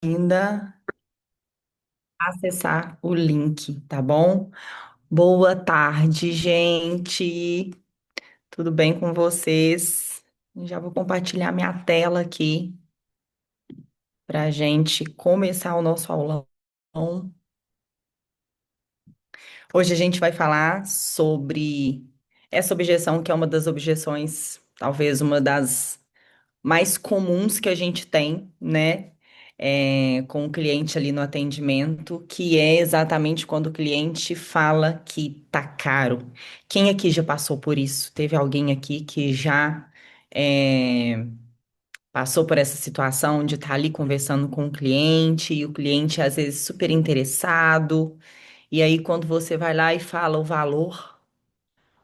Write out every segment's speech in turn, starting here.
ainda acessar o link, tá bom? Boa tarde, gente. Tudo bem com vocês? Já vou compartilhar minha tela aqui para a gente começar o nosso aulão. Hoje a gente vai falar sobre essa objeção, que é uma das objeções, talvez uma das mais comuns que a gente tem, né? Com o cliente ali no atendimento, que é exatamente quando o cliente fala que tá caro. Quem aqui já passou por isso? Teve alguém aqui que já é, passou por essa situação de estar ali conversando com o cliente e o cliente às vezes super interessado, e aí quando você vai lá e fala o valor,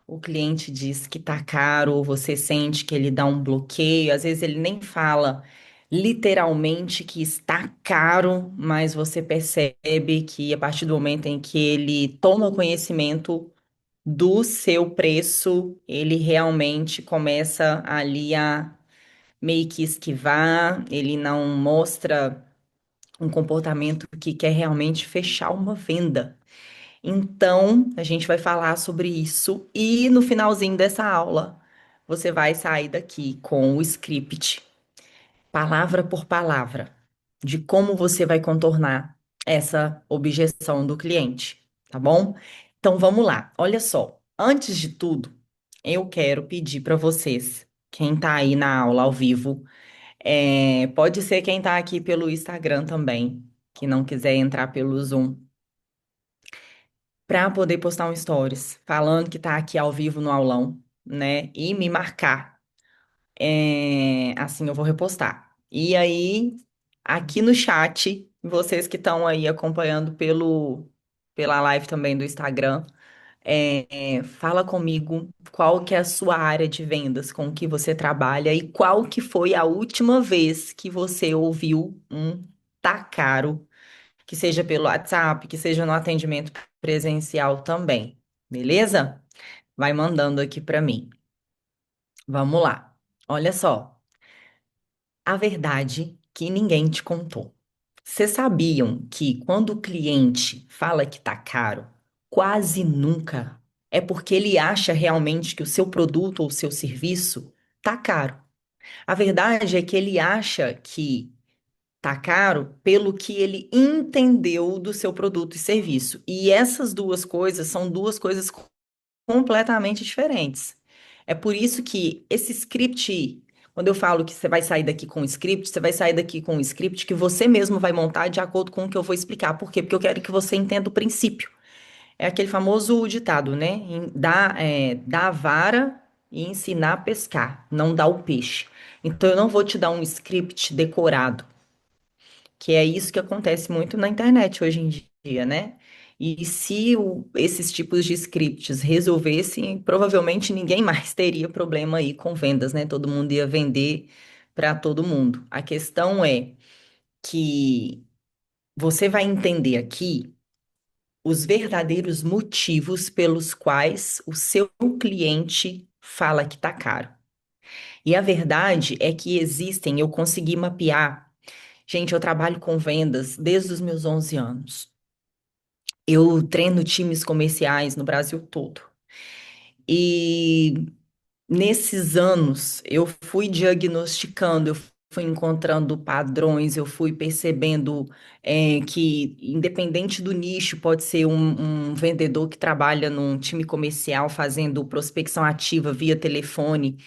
o cliente diz que tá caro, ou você sente que ele dá um bloqueio, às vezes ele nem fala literalmente que está caro, mas você percebe que a partir do momento em que ele toma conhecimento do seu preço, ele realmente começa ali a meio que esquivar, ele não mostra um comportamento que quer realmente fechar uma venda. Então, a gente vai falar sobre isso e no finalzinho dessa aula, você vai sair daqui com o script, palavra por palavra, de como você vai contornar essa objeção do cliente, tá bom? Então, vamos lá. Olha só, antes de tudo, eu quero pedir para vocês, quem está aí na aula ao vivo, pode ser quem está aqui pelo Instagram também, que não quiser entrar pelo Zoom para poder postar um stories falando que tá aqui ao vivo no aulão, né? E me marcar. Assim eu vou repostar. E aí, aqui no chat, vocês que estão aí acompanhando pela live também do Instagram, fala comigo qual que é a sua área de vendas, com que você trabalha e qual que foi a última vez que você ouviu um tá caro, que seja pelo WhatsApp, que seja no atendimento presencial também, beleza? Vai mandando aqui para mim. Vamos lá. Olha só, a verdade que ninguém te contou. Vocês sabiam que quando o cliente fala que tá caro, quase nunca é porque ele acha realmente que o seu produto ou o seu serviço tá caro. A verdade é que ele acha que tá caro pelo que ele entendeu do seu produto e serviço. E essas duas coisas são duas coisas completamente diferentes. É por isso que esse script, quando eu falo que você vai sair daqui com um script, você vai sair daqui com um script que você mesmo vai montar de acordo com o que eu vou explicar. Por quê? Porque eu quero que você entenda o princípio. É aquele famoso ditado, né? Dar a vara e ensinar a pescar, não dar o peixe. Então, eu não vou te dar um script decorado, que é isso que acontece muito na internet hoje em dia, né? E se esses tipos de scripts resolvessem, provavelmente ninguém mais teria problema aí com vendas, né? Todo mundo ia vender para todo mundo. A questão é que você vai entender aqui os verdadeiros motivos pelos quais o seu cliente fala que tá caro. E a verdade é que existem, eu consegui mapear. Gente, eu trabalho com vendas desde os meus 11 anos. Eu treino times comerciais no Brasil todo. E nesses anos, eu fui diagnosticando, eu fui encontrando padrões, eu fui percebendo que, independente do nicho, pode ser um vendedor que trabalha num time comercial fazendo prospecção ativa via telefone,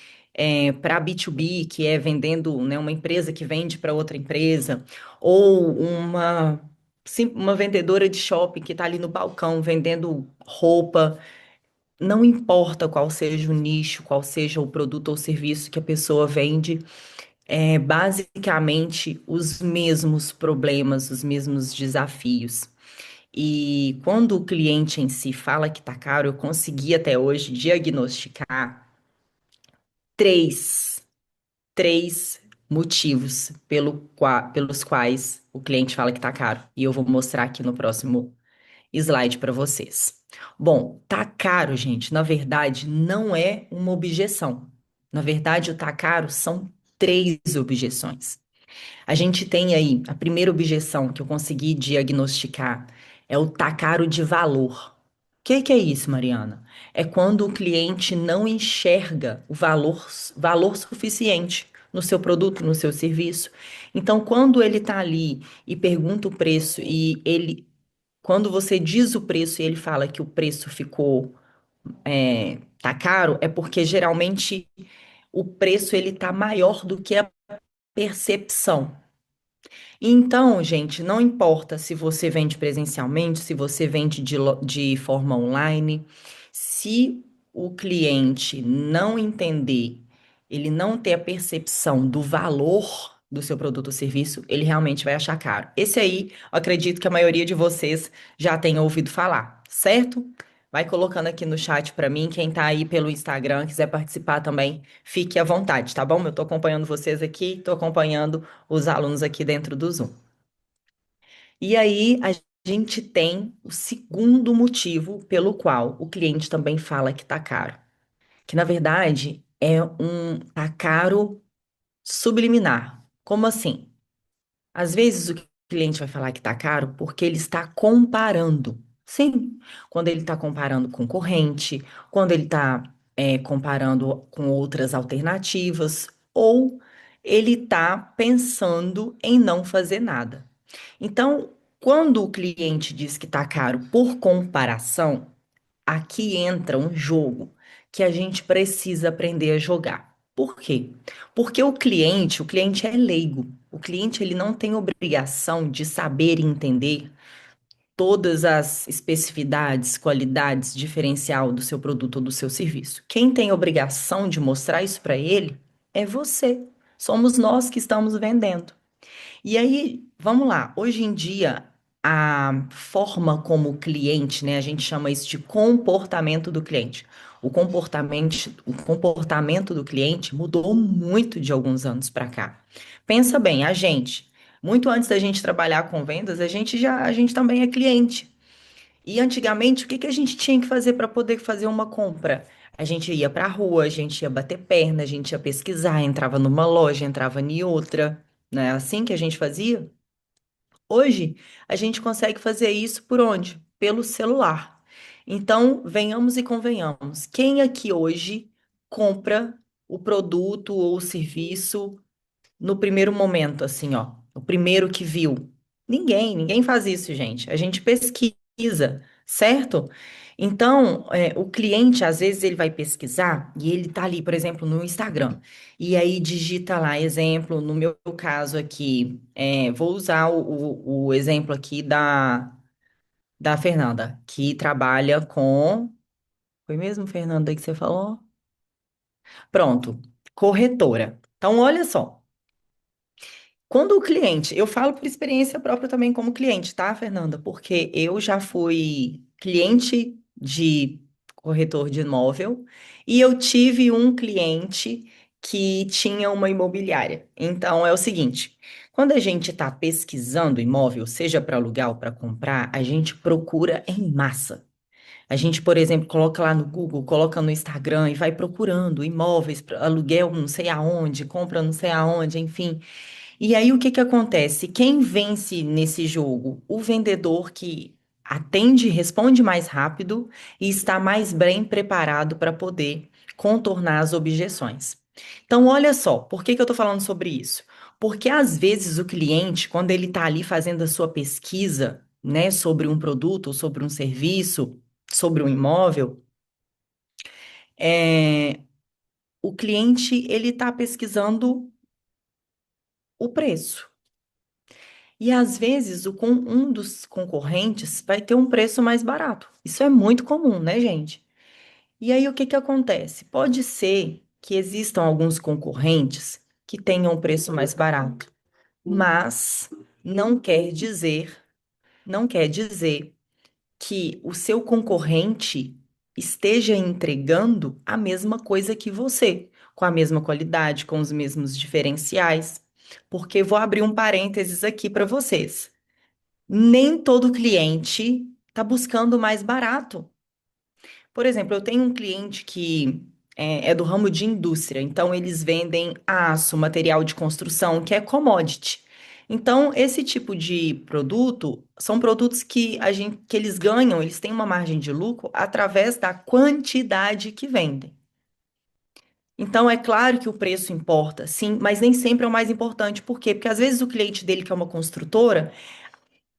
para B2B, que é vendendo, né, uma empresa que vende para outra empresa, ou uma vendedora de shopping que está ali no balcão vendendo roupa. Não importa qual seja o nicho, qual seja o produto ou serviço que a pessoa vende, é basicamente os mesmos problemas, os mesmos desafios. E quando o cliente em si fala que está caro, eu consegui até hoje diagnosticar três, três motivos pelos quais o cliente fala que está caro. E eu vou mostrar aqui no próximo slide para vocês. Bom, tá caro, gente, na verdade, não é uma objeção. Na verdade, o tá caro são três objeções. A gente tem aí a primeira objeção que eu consegui diagnosticar é o tá caro de valor. O que é isso, Mariana? É quando o cliente não enxerga o valor suficiente no seu produto, no seu serviço. Então, quando ele está ali e pergunta o preço quando você diz o preço e ele fala que o preço tá caro, é porque geralmente o preço ele tá maior do que a percepção. Então, gente, não importa se você vende presencialmente, se você vende de forma online, se o cliente não entender, ele não ter a percepção do valor do seu produto ou serviço, ele realmente vai achar caro. Esse aí, eu acredito que a maioria de vocês já tenha ouvido falar, certo? Vai colocando aqui no chat para mim, quem tá aí pelo Instagram, quiser participar também, fique à vontade, tá bom? Eu tô acompanhando vocês aqui, tô acompanhando os alunos aqui dentro do Zoom. E aí a gente tem o segundo motivo pelo qual o cliente também fala que tá caro, que na verdade é um tá caro subliminar. Como assim? Às vezes o cliente vai falar que tá caro porque ele está comparando. Sim, quando ele está comparando concorrente, quando ele está comparando com outras alternativas, ou ele está pensando em não fazer nada. Então, quando o cliente diz que está caro por comparação, aqui entra um jogo que a gente precisa aprender a jogar. Por quê? Porque o cliente é leigo. O cliente ele não tem obrigação de saber e entender todas as especificidades, qualidades, diferencial do seu produto ou do seu serviço. Quem tem obrigação de mostrar isso para ele é você. Somos nós que estamos vendendo. E aí, vamos lá. Hoje em dia, a forma como o cliente, né, a gente chama isso de comportamento do cliente. O comportamento do cliente mudou muito de alguns anos para cá. Pensa bem, muito antes da gente trabalhar com vendas, a gente também é cliente. E antigamente, o que que a gente tinha que fazer para poder fazer uma compra? A gente ia para a rua, a gente ia bater perna, a gente ia pesquisar, entrava numa loja, entrava em outra. Não é assim que a gente fazia? Hoje, a gente consegue fazer isso por onde? Pelo celular. Então, venhamos e convenhamos. Quem aqui hoje compra o produto ou o serviço no primeiro momento, assim, ó, o primeiro que viu? Ninguém faz isso, gente. A gente pesquisa, certo? Então, o cliente, às vezes, ele vai pesquisar e ele tá ali, por exemplo, no Instagram. E aí digita lá, exemplo, no meu caso aqui, vou usar o exemplo aqui da Fernanda, que trabalha com. Foi mesmo, Fernanda, que você falou? Pronto, corretora. Então, olha só. Quando o cliente, eu falo por experiência própria também como cliente, tá, Fernanda? Porque eu já fui cliente de corretor de imóvel e eu tive um cliente que tinha uma imobiliária. Então é o seguinte, quando a gente está pesquisando imóvel, seja para alugar ou para comprar, a gente procura em massa. A gente, por exemplo, coloca lá no Google, coloca no Instagram e vai procurando imóveis, aluguel não sei aonde, compra não sei aonde, enfim. E aí o que que acontece? Quem vence nesse jogo? O vendedor que atende, responde mais rápido e está mais bem preparado para poder contornar as objeções. Então, olha só, por que que eu estou falando sobre isso? Porque às vezes o cliente, quando ele está ali fazendo a sua pesquisa, né, sobre um produto, ou sobre um serviço, sobre um imóvel, é, o cliente ele está pesquisando o preço. E às vezes um dos concorrentes vai ter um preço mais barato. Isso é muito comum, né, gente? E aí o que que acontece? Pode ser que existam alguns concorrentes que tenham um preço mais barato, mas não quer dizer, não quer dizer que o seu concorrente esteja entregando a mesma coisa que você, com a mesma qualidade, com os mesmos diferenciais. Porque vou abrir um parênteses aqui para vocês. Nem todo cliente está buscando o mais barato. Por exemplo, eu tenho um cliente que é do ramo de indústria. Então, eles vendem aço, material de construção, que é commodity. Então, esse tipo de produto são produtos que eles ganham, eles têm uma margem de lucro através da quantidade que vendem. Então, é claro que o preço importa, sim, mas nem sempre é o mais importante. Por quê? Porque às vezes o cliente dele, que é uma construtora,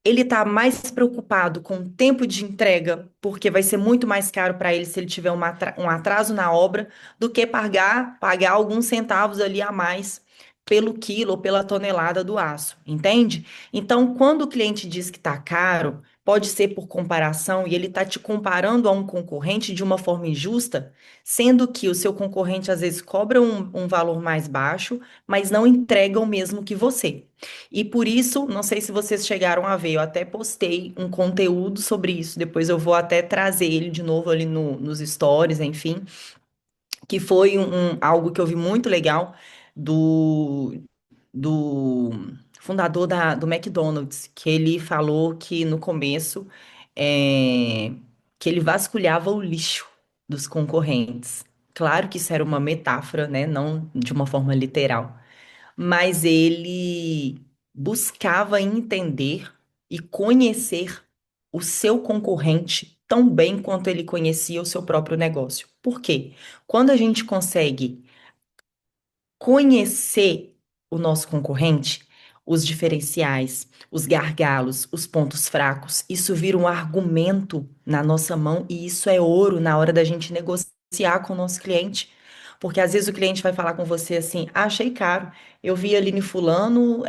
ele está mais preocupado com o tempo de entrega, porque vai ser muito mais caro para ele se ele tiver um atraso na obra, do que pagar alguns centavos ali a mais pelo quilo ou pela tonelada do aço, entende? Então, quando o cliente diz que está caro, pode ser por comparação e ele está te comparando a um concorrente de uma forma injusta, sendo que o seu concorrente às vezes cobra um valor mais baixo, mas não entrega o mesmo que você. E por isso, não sei se vocês chegaram a ver, eu até postei um conteúdo sobre isso, depois eu vou até trazer ele de novo ali nos stories, enfim, que foi algo que eu vi muito legal do fundador do McDonald's, que ele falou que no começo é, que ele vasculhava o lixo dos concorrentes. Claro que isso era uma metáfora, né? Não de uma forma literal, mas ele buscava entender e conhecer o seu concorrente tão bem quanto ele conhecia o seu próprio negócio. Por quê? Quando a gente consegue conhecer o nosso concorrente, os diferenciais, os gargalos, os pontos fracos, isso vira um argumento na nossa mão e isso é ouro na hora da gente negociar com o nosso cliente. Porque às vezes o cliente vai falar com você assim: ah, achei caro, eu vi ali no fulano,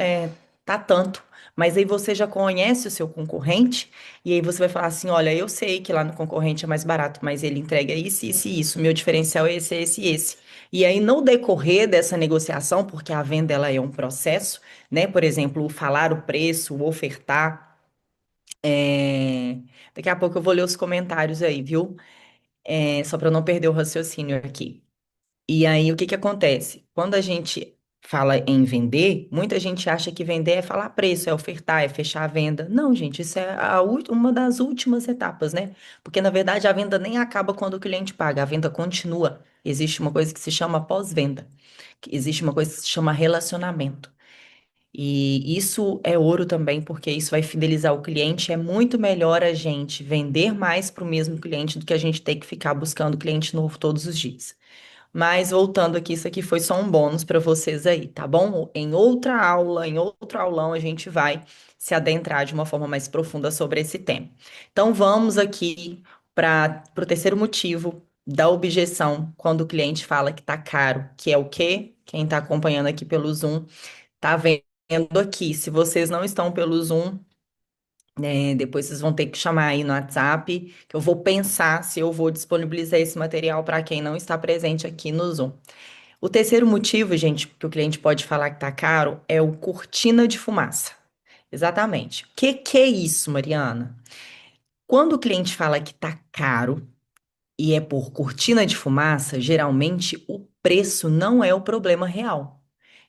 tá tanto. Mas aí você já conhece o seu concorrente, e aí você vai falar assim: olha, eu sei que lá no concorrente é mais barato, mas ele entrega isso, isso e isso. Meu diferencial é esse e esse. E aí, no decorrer dessa negociação, porque a venda ela é um processo, né? Por exemplo, o falar o preço, o ofertar. é, Daqui a pouco eu vou ler os comentários aí, viu? Só para eu não perder o raciocínio aqui. E aí, o que que acontece? Quando a gente fala em vender, muita gente acha que vender é falar preço, é ofertar, é fechar a venda. Não, gente, isso é uma das últimas etapas, né? Porque, na verdade, a venda nem acaba quando o cliente paga, a venda continua. Existe uma coisa que se chama pós-venda, existe uma coisa que se chama relacionamento. E isso é ouro também, porque isso vai fidelizar o cliente. É muito melhor a gente vender mais para o mesmo cliente do que a gente ter que ficar buscando cliente novo todos os dias. Mas voltando aqui, isso aqui foi só um bônus para vocês aí, tá bom? Em outra aula, em outro aulão, a gente vai se adentrar de uma forma mais profunda sobre esse tema. Então, vamos aqui para o terceiro motivo da objeção quando o cliente fala que tá caro, que é o quê? Quem está acompanhando aqui pelo Zoom tá vendo aqui. Se vocês não estão pelo Zoom, depois vocês vão ter que chamar aí no WhatsApp, que eu vou pensar se eu vou disponibilizar esse material para quem não está presente aqui no Zoom. O terceiro motivo, gente, que o cliente pode falar que tá caro é o cortina de fumaça. Exatamente. O que é isso, Mariana? Quando o cliente fala que tá caro e é por cortina de fumaça, geralmente o preço não é o problema real.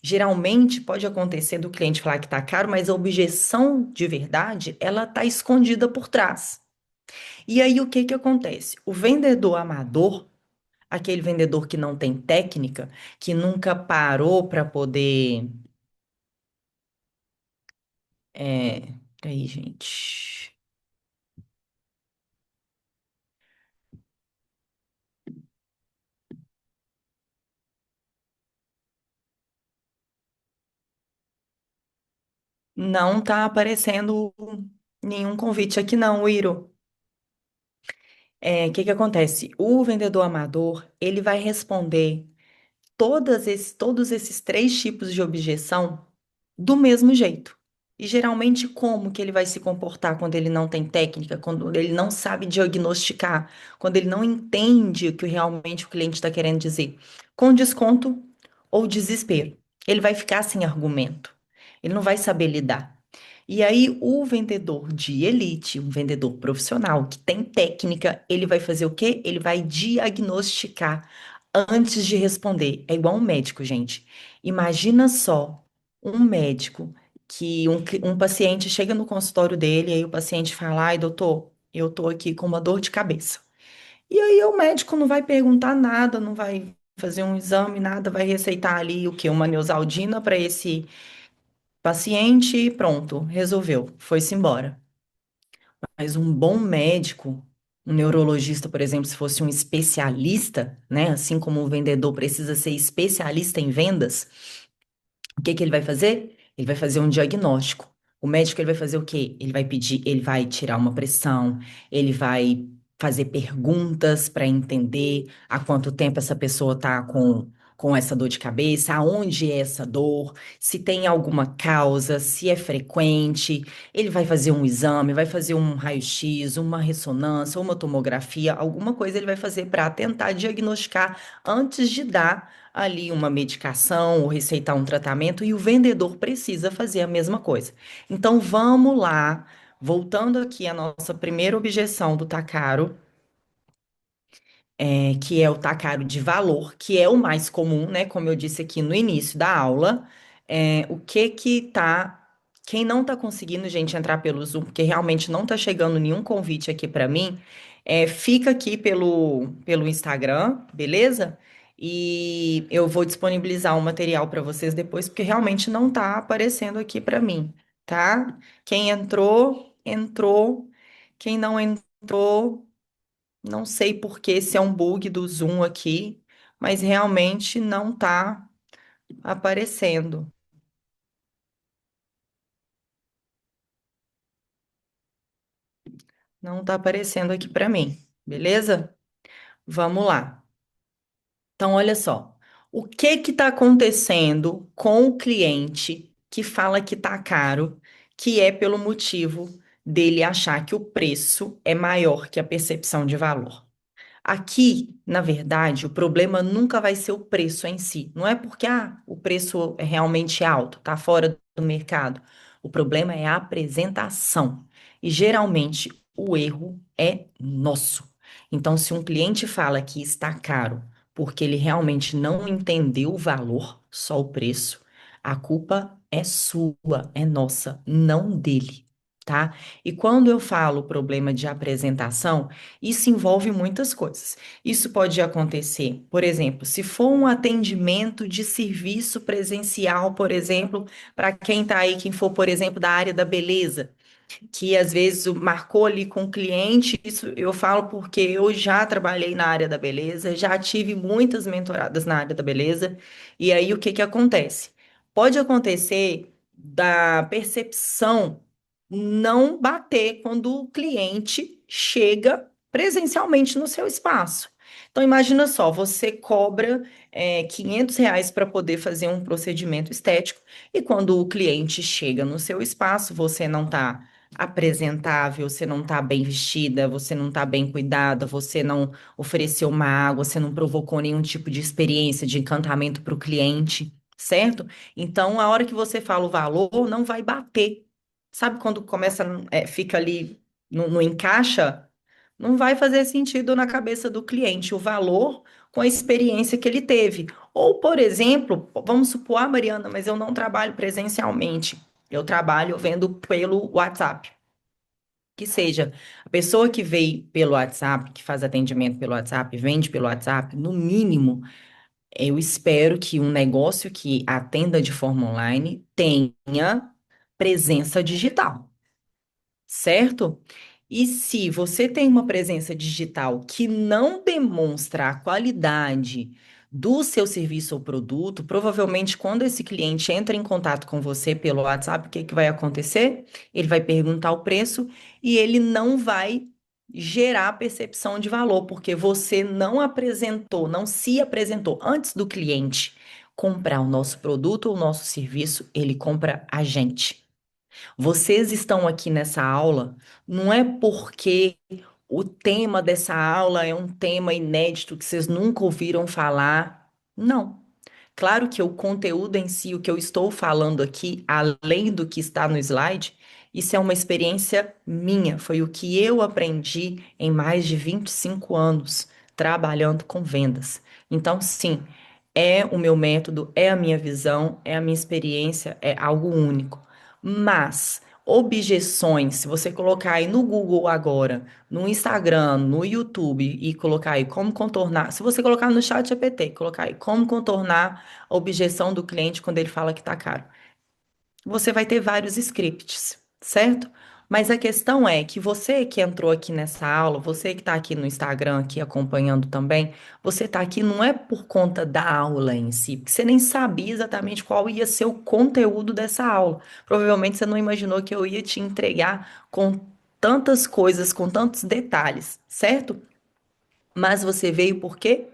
Geralmente pode acontecer do cliente falar que tá caro, mas a objeção de verdade, ela tá escondida por trás. E aí o que que acontece? O vendedor amador, aquele vendedor que não tem técnica, que nunca parou para poder. É... Peraí, gente. Não tá aparecendo nenhum convite aqui, não, Iro. O que que acontece? O vendedor amador, ele vai responder todos esses três tipos de objeção do mesmo jeito. E geralmente, como que ele vai se comportar quando ele não tem técnica, quando ele não sabe diagnosticar, quando ele não entende o que realmente o cliente está querendo dizer? Com desconto ou desespero. Ele vai ficar sem argumento. Ele não vai saber lidar. E aí, o vendedor de elite, um vendedor profissional que tem técnica, ele vai fazer o quê? Ele vai diagnosticar antes de responder. É igual um médico, gente. Imagina só um médico que um paciente chega no consultório dele, e aí o paciente fala: ai, doutor, eu tô aqui com uma dor de cabeça. E aí o médico não vai perguntar nada, não vai fazer um exame, nada, vai receitar ali o quê? Uma Neosaldina para esse paciente e pronto, resolveu, foi-se embora. Mas um bom médico, um neurologista, por exemplo, se fosse um especialista, né? Assim como o vendedor precisa ser especialista em vendas, o que que ele vai fazer? Ele vai fazer um diagnóstico. O médico ele vai fazer o quê? Ele vai pedir, ele vai tirar uma pressão, ele vai fazer perguntas para entender há quanto tempo essa pessoa está com essa dor de cabeça, aonde é essa dor, se tem alguma causa, se é frequente. Ele vai fazer um exame, vai fazer um raio-x, uma ressonância, uma tomografia, alguma coisa ele vai fazer para tentar diagnosticar antes de dar ali uma medicação ou receitar um tratamento e o vendedor precisa fazer a mesma coisa. Então vamos lá, voltando aqui à nossa primeira objeção do tá caro, que é o tá caro de valor, que é o mais comum, né? Como eu disse aqui no início da aula, o que que tá. Quem não tá conseguindo, gente, entrar pelo Zoom, porque realmente não tá chegando nenhum convite aqui para mim, fica aqui pelo Instagram, beleza? E eu vou disponibilizar um material para vocês depois, porque realmente não tá aparecendo aqui para mim, tá? Quem entrou, entrou. Quem não entrou, não sei por que se é um bug do Zoom aqui, mas realmente não tá aparecendo. Não tá aparecendo aqui para mim, beleza? Vamos lá. Então, olha só. O que que tá acontecendo com o cliente que fala que tá caro, que é pelo motivo dele achar que o preço é maior que a percepção de valor? Aqui, na verdade, o problema nunca vai ser o preço em si. Não é porque o preço é realmente alto, está fora do mercado. O problema é a apresentação. E geralmente o erro é nosso. Então, se um cliente fala que está caro porque ele realmente não entendeu o valor, só o preço, a culpa é sua, é nossa, não dele, tá? E quando eu falo problema de apresentação, isso envolve muitas coisas. Isso pode acontecer, por exemplo, se for um atendimento de serviço presencial, por exemplo, para quem está aí, quem for, por exemplo, da área da beleza que às vezes marcou ali com o cliente. Isso eu falo porque eu já trabalhei na área da beleza, já tive muitas mentoradas na área da beleza. E aí o que que acontece? Pode acontecer da percepção não bater quando o cliente chega presencialmente no seu espaço. Então, imagina só, você cobra R$ 500 para poder fazer um procedimento estético, e quando o cliente chega no seu espaço, você não está apresentável, você não tá bem vestida, você não tá bem cuidada, você não ofereceu uma água, você não provocou nenhum tipo de experiência, de encantamento para o cliente, certo? Então, a hora que você fala o valor, não vai bater. Sabe quando começa, fica ali, não encaixa? Não vai fazer sentido na cabeça do cliente o valor com a experiência que ele teve. Ou, por exemplo, vamos supor, Mariana, mas eu não trabalho presencialmente. Eu trabalho vendo pelo WhatsApp. Que seja a pessoa que veio pelo WhatsApp, que faz atendimento pelo WhatsApp, vende pelo WhatsApp, no mínimo, eu espero que um negócio que atenda de forma online tenha presença digital, certo? E se você tem uma presença digital que não demonstra a qualidade do seu serviço ou produto, provavelmente quando esse cliente entra em contato com você pelo WhatsApp, o que que vai acontecer? Ele vai perguntar o preço e ele não vai gerar percepção de valor, porque você não apresentou, não se apresentou antes do cliente comprar o nosso produto ou o nosso serviço, ele compra a gente. Vocês estão aqui nessa aula não é porque o tema dessa aula é um tema inédito que vocês nunca ouviram falar. Não. Claro que o conteúdo em si, o que eu estou falando aqui, além do que está no slide, isso é uma experiência minha. Foi o que eu aprendi em mais de 25 anos trabalhando com vendas. Então, sim, é o meu método, é a minha visão, é a minha experiência, é algo único. Mas objeções, se você colocar aí no Google agora, no Instagram, no YouTube e colocar aí como contornar, se você colocar no chat GPT, colocar aí como contornar a objeção do cliente quando ele fala que tá caro, você vai ter vários scripts, certo? Mas a questão é que você que entrou aqui nessa aula, você que está aqui no Instagram, aqui acompanhando também, você está aqui não é por conta da aula em si, porque você nem sabia exatamente qual ia ser o conteúdo dessa aula. Provavelmente você não imaginou que eu ia te entregar com tantas coisas, com tantos detalhes, certo? Mas você veio por quê?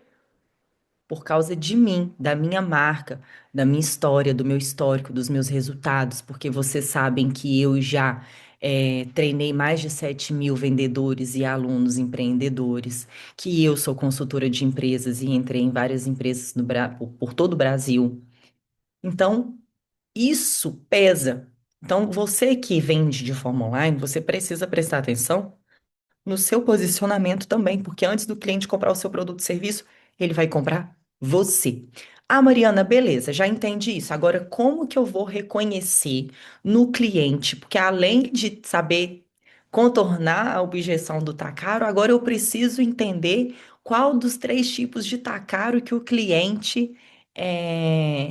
Por causa de mim, da minha marca, da minha história, do meu histórico, dos meus resultados, porque vocês sabem que eu já treinei mais de 7.000 vendedores e alunos empreendedores, que eu sou consultora de empresas e entrei em várias empresas por todo o Brasil. Então, isso pesa. Então, você que vende de forma online, você precisa prestar atenção no seu posicionamento também, porque antes do cliente comprar o seu produto ou serviço, ele vai comprar você. Ah, Mariana, beleza, já entendi isso. Agora, como que eu vou reconhecer no cliente? Porque além de saber contornar a objeção do tá caro, agora eu preciso entender qual dos três tipos de tá caro que o cliente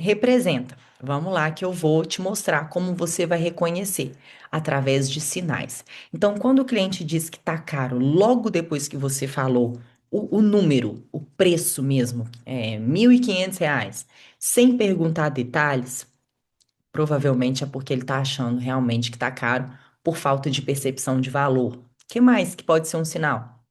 representa. Vamos lá, que eu vou te mostrar como você vai reconhecer através de sinais. Então, quando o cliente diz que tá caro, logo depois que você falou o número, o preço mesmo, R$ 1.500, sem perguntar detalhes, provavelmente é porque ele tá achando realmente que tá caro por falta de percepção de valor. O que mais que pode ser um sinal?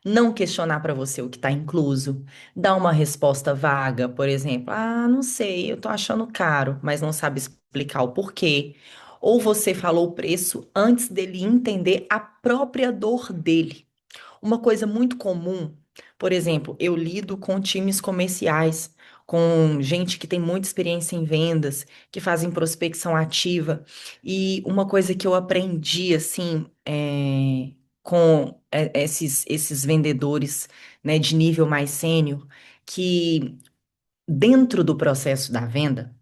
Não questionar para você o que está incluso, dar uma resposta vaga, por exemplo, ah, não sei, eu tô achando caro, mas não sabe explicar o porquê. Ou você falou o preço antes dele entender a própria dor dele. Uma coisa muito comum, por exemplo, eu lido com times comerciais, com gente que tem muita experiência em vendas, que fazem prospecção ativa, e uma coisa que eu aprendi, assim, com esses vendedores, né, de nível mais sênior, que dentro do processo da venda,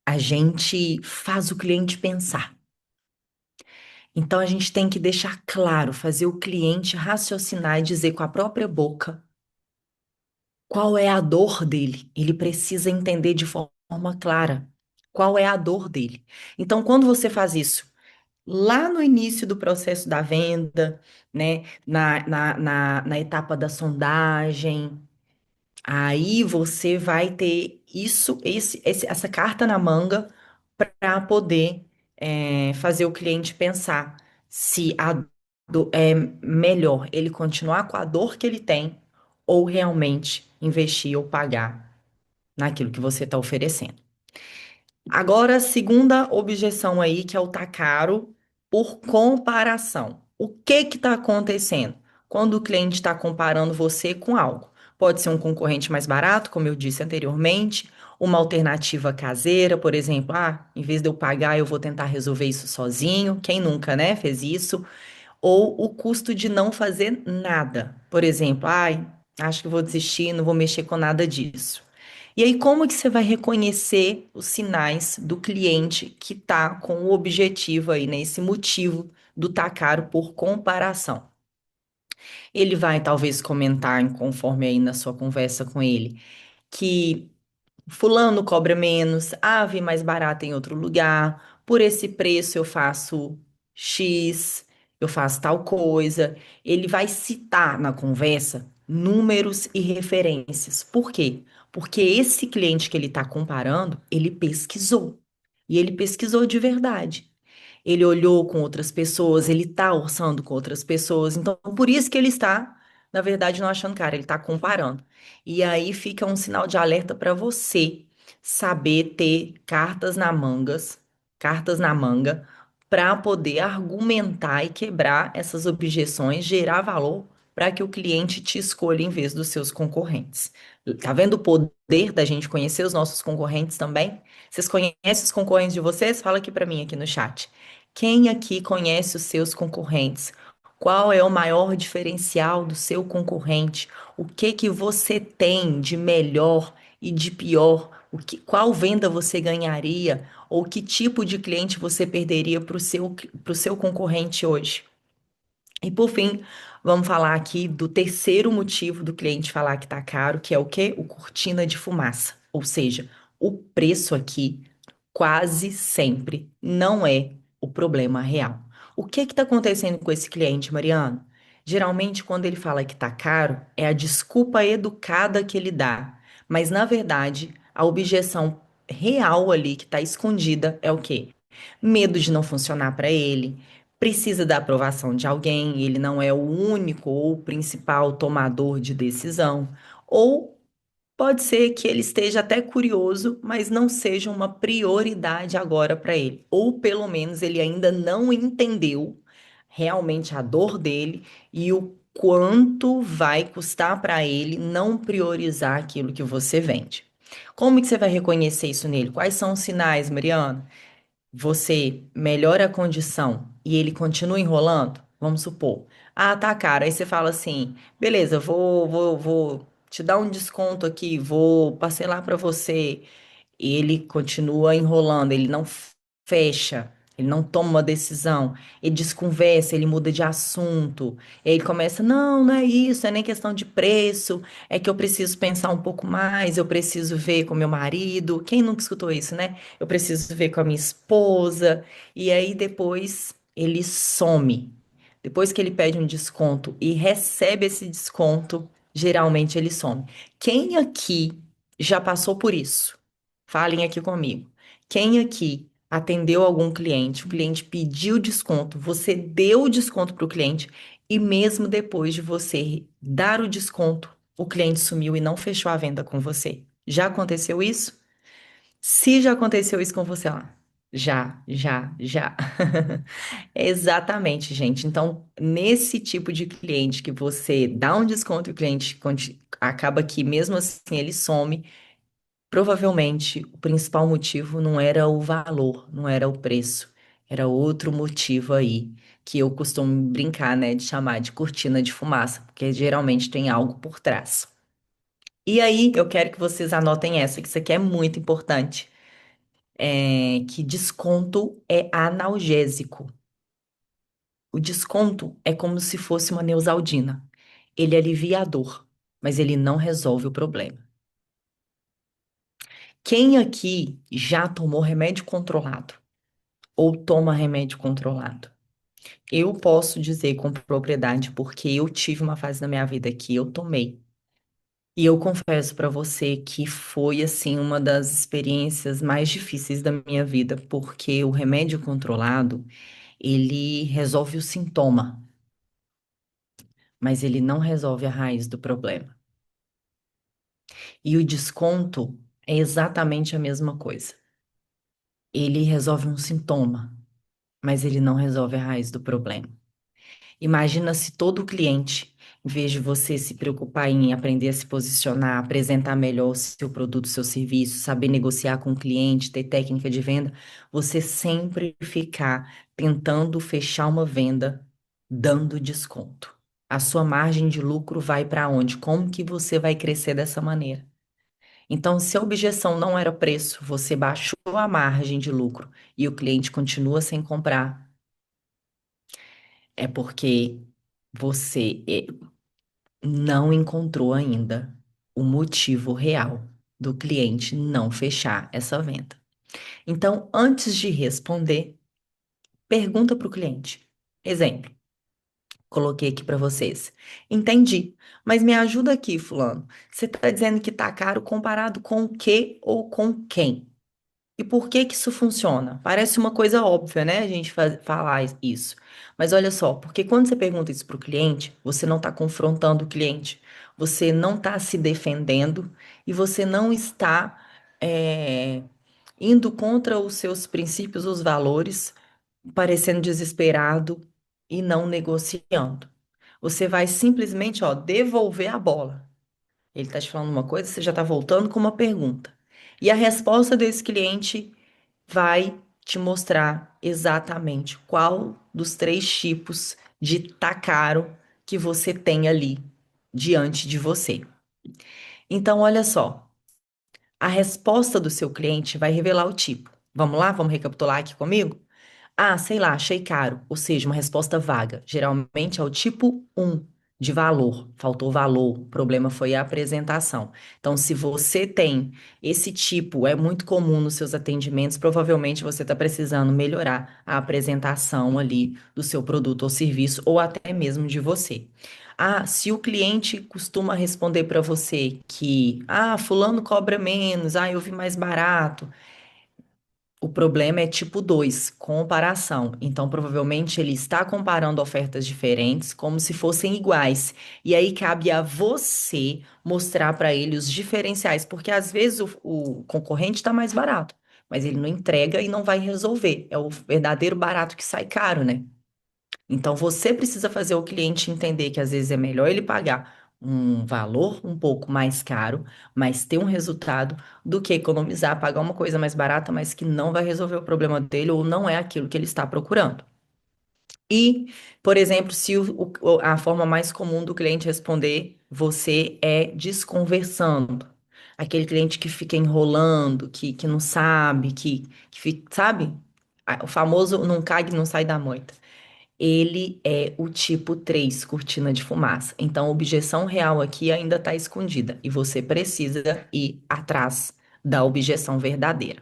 a gente faz o cliente pensar. Então a gente tem que deixar claro, fazer o cliente raciocinar e dizer com a própria boca qual é a dor dele. Ele precisa entender de forma clara qual é a dor dele. Então, quando você faz isso lá no início do processo da venda, né, na etapa da sondagem, aí você vai ter essa carta na manga para poder fazer o cliente pensar se é melhor ele continuar com a dor que ele tem ou realmente investir ou pagar naquilo que você está oferecendo. Agora, a segunda objeção aí, que é o tá caro por comparação. O que que está acontecendo quando o cliente está comparando você com algo? Pode ser um concorrente mais barato, como eu disse anteriormente, uma alternativa caseira, por exemplo, ah, em vez de eu pagar, eu vou tentar resolver isso sozinho. Quem nunca, né, fez isso? Ou o custo de não fazer nada. Por exemplo, ai, acho que vou desistir, não vou mexer com nada disso. E aí, como que você vai reconhecer os sinais do cliente que está com o objetivo aí, né? Esse motivo do tá caro por comparação? Ele vai talvez comentar, conforme aí na sua conversa com ele, que fulano cobra menos, ave mais barata em outro lugar, por esse preço eu faço X, eu faço tal coisa. Ele vai citar na conversa números e referências. Por quê? Porque esse cliente que ele está comparando, ele pesquisou. E ele pesquisou de verdade. Ele olhou com outras pessoas, ele está orçando com outras pessoas. Então, por isso que ele está, na verdade, não achando caro, ele está comparando. E aí fica um sinal de alerta para você saber ter cartas na manga, para poder argumentar e quebrar essas objeções, gerar valor para que o cliente te escolha em vez dos seus concorrentes. Tá vendo o poder da gente conhecer os nossos concorrentes também? Vocês conhecem os concorrentes de vocês? Fala aqui para mim aqui no chat. Quem aqui conhece os seus concorrentes? Qual é o maior diferencial do seu concorrente? O que que você tem de melhor e de pior Qual venda você ganharia ou que tipo de cliente você perderia para o seu concorrente hoje? E por fim, vamos falar aqui do terceiro motivo do cliente falar que tá caro, que é o quê? O cortina de fumaça. Ou seja, o preço aqui quase sempre não é o problema real. O que está acontecendo com esse cliente, Mariano? Geralmente, quando ele fala que tá caro, é a desculpa educada que ele dá. Mas, na verdade, a objeção real ali que está escondida é o quê? Medo de não funcionar para ele, precisa da aprovação de alguém, ele não é o único ou o principal tomador de decisão, ou pode ser que ele esteja até curioso, mas não seja uma prioridade agora para ele, ou pelo menos ele ainda não entendeu realmente a dor dele e o quanto vai custar para ele não priorizar aquilo que você vende. Como que você vai reconhecer isso nele? Quais são os sinais, Mariana? Você melhora a condição e ele continua enrolando, vamos supor. Ah, tá, cara. Aí você fala assim: beleza, vou te dar um desconto aqui, vou parcelar para você. E ele continua enrolando, ele não fecha, ele não toma uma decisão, ele desconversa, ele muda de assunto. E aí ele começa: não, não é isso, é nem questão de preço, é que eu preciso pensar um pouco mais, eu preciso ver com meu marido. Quem nunca escutou isso, né? Eu preciso ver com a minha esposa. E aí depois ele some. Depois que ele pede um desconto e recebe esse desconto, geralmente ele some. Quem aqui já passou por isso? Falem aqui comigo. Quem aqui atendeu algum cliente, o cliente pediu desconto, você deu o desconto para o cliente e mesmo depois de você dar o desconto, o cliente sumiu e não fechou a venda com você? Já aconteceu isso? Se já aconteceu isso com você, ó. Já. Exatamente, gente. Então, nesse tipo de cliente que você dá um desconto e o cliente acaba que mesmo assim ele some. Provavelmente o principal motivo não era o valor, não era o preço, era outro motivo aí, que eu costumo brincar, né, de chamar de cortina de fumaça, porque geralmente tem algo por trás. E aí, eu quero que vocês anotem essa, que isso aqui é muito importante, que desconto é analgésico. O desconto é como se fosse uma Neosaldina. Ele alivia a dor, mas ele não resolve o problema. Quem aqui já tomou remédio controlado? Ou toma remédio controlado? Eu posso dizer com propriedade porque eu tive uma fase na minha vida que eu tomei. E eu confesso pra você que foi assim uma das experiências mais difíceis da minha vida, porque o remédio controlado, ele resolve o sintoma, mas ele não resolve a raiz do problema. E o desconto é exatamente a mesma coisa. Ele resolve um sintoma, mas ele não resolve a raiz do problema. Imagina se todo cliente, em vez de você se preocupar em aprender a se posicionar, apresentar melhor o seu produto, o seu serviço, saber negociar com o cliente, ter técnica de venda, você sempre ficar tentando fechar uma venda dando desconto. A sua margem de lucro vai para onde? Como que você vai crescer dessa maneira? Então, se a objeção não era preço, você baixou a margem de lucro e o cliente continua sem comprar, é porque você não encontrou ainda o motivo real do cliente não fechar essa venda. Então, antes de responder, pergunta para o cliente. Exemplo, coloquei aqui para vocês. Entendi, mas me ajuda aqui, fulano. Você está dizendo que está caro comparado com o quê ou com quem? E por que que isso funciona? Parece uma coisa óbvia, né? A gente falar isso. Mas olha só, porque quando você pergunta isso para o cliente, você não está confrontando o cliente, você não está se defendendo e você não está é, indo contra os seus princípios, os valores, parecendo desesperado e não negociando. Você vai simplesmente, ó, devolver a bola. Ele está te falando uma coisa, você já está voltando com uma pergunta. E a resposta desse cliente vai te mostrar exatamente qual dos três tipos de tá caro que você tem ali diante de você. Então, olha só, A resposta do seu cliente vai revelar o tipo. Vamos lá? Vamos recapitular aqui comigo? Ah, sei lá, achei caro. Ou seja, uma resposta vaga. Geralmente é o tipo um de valor. Faltou valor. O problema foi a apresentação. Então, se você tem esse tipo, é muito comum nos seus atendimentos, provavelmente você está precisando melhorar a apresentação ali do seu produto ou serviço, ou até mesmo de você. Ah, se o cliente costuma responder para você que, fulano cobra menos, eu vi mais barato. O problema é tipo 2, comparação. Então, provavelmente ele está comparando ofertas diferentes como se fossem iguais. E aí cabe a você mostrar para ele os diferenciais, porque às vezes o concorrente está mais barato, mas ele não entrega e não vai resolver. É o verdadeiro barato que sai caro, né? Então, você precisa fazer o cliente entender que às vezes é melhor ele pagar um valor um pouco mais caro, mas ter um resultado, do que economizar, pagar uma coisa mais barata, mas que não vai resolver o problema dele ou não é aquilo que ele está procurando. E, por exemplo, se a forma mais comum do cliente responder você é desconversando. Aquele cliente que fica enrolando, que não sabe, que fica, sabe? O famoso não cague, não sai da moita. Ele é o tipo 3 cortina de fumaça. Então, a objeção real aqui ainda está escondida e você precisa ir atrás da objeção verdadeira.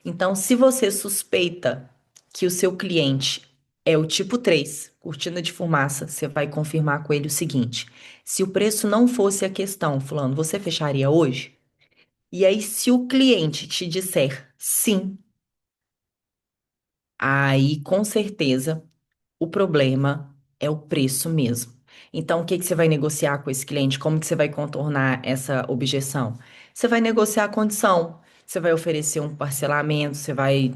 Então, se você suspeita que o seu cliente é o tipo 3 cortina de fumaça, você vai confirmar com ele o seguinte: se o preço não fosse a questão, fulano, você fecharia hoje? E aí, se o cliente te disser sim, aí com certeza o problema é o preço mesmo. Então, o que que você vai negociar com esse cliente? Como que você vai contornar essa objeção? Você vai negociar a condição, você vai oferecer um parcelamento, você vai